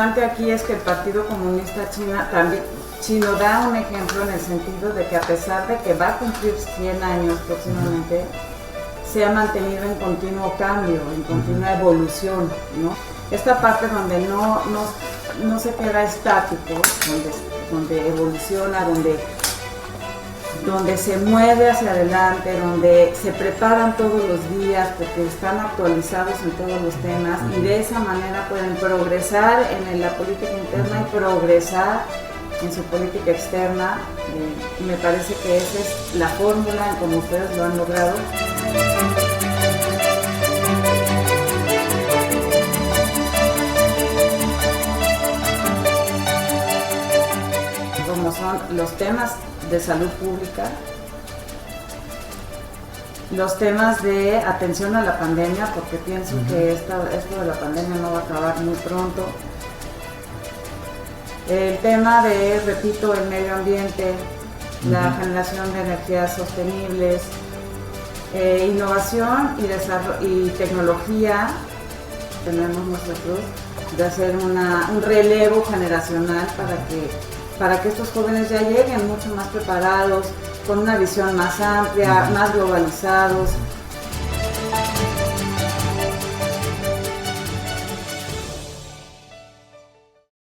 importante aquí es que el Partido Comunista Chino da un ejemplo en el sentido de que a pesar de que va a cumplir 100 años próximamente, se ha mantenido en continuo cambio, en continua evolución, ¿no? Esta parte donde no se queda estático, donde evoluciona, donde se mueve hacia adelante, donde se preparan todos los días porque están actualizados en todos los temas y de esa manera pueden progresar en la política interna y progresar en su política externa. Me parece que esa es la fórmula en cómo ustedes lo han logrado. Como son los temas de salud pública, los temas de atención a la pandemia, porque pienso que esto de la pandemia no va a acabar muy pronto. El tema de, repito, el medio ambiente, la generación de energías sostenibles, innovación y tecnología. Tenemos nuestra cruz de hacer un relevo generacional para que estos jóvenes ya lleguen mucho más preparados, con una visión más amplia, más globalizados,